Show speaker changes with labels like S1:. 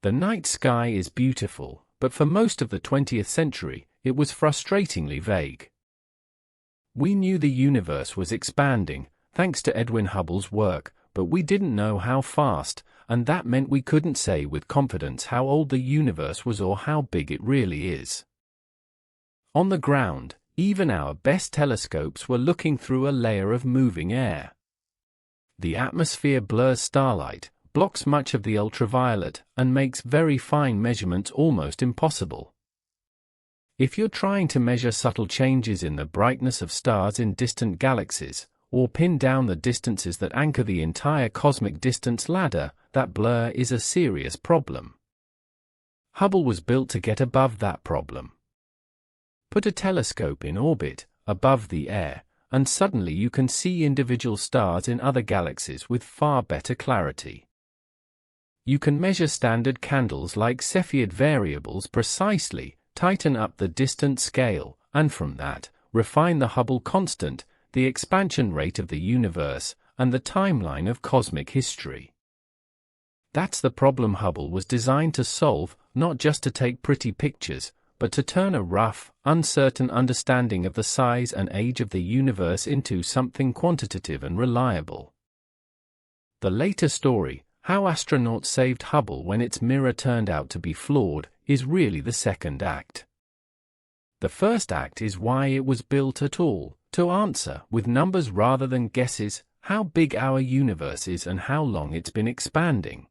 S1: The night sky is beautiful, but for most of the 20th century, it was frustratingly vague. We knew the universe was expanding, thanks to Edwin Hubble's work, but we didn't know how fast, and that meant we couldn't say with confidence how old the universe was or how big it really is. On the ground, even our best telescopes were looking through a layer of moving air. The atmosphere blurs starlight, blocks much of the ultraviolet, and makes very fine measurements almost impossible. If you're trying to measure subtle changes in the brightness of stars in distant galaxies, or pin down the distances that anchor the entire cosmic distance ladder, that blur is a serious problem. Hubble was built to get above that problem. Put a telescope in orbit, above the air, and suddenly you can see individual stars in other galaxies with far better clarity. You can measure standard candles like Cepheid variables precisely, tighten up the distance scale, and from that, refine the Hubble constant, the expansion rate of the universe, and the timeline of cosmic history. That's the problem Hubble was designed to solve, not just to take pretty pictures, but to turn a rough, uncertain understanding of the size and age of the universe into something quantitative and reliable. The later story, how astronauts saved Hubble when its mirror turned out to be flawed, is really the second act. The first act is why it was built at all, to answer, with numbers rather than guesses, how big our universe is and how long it's been expanding.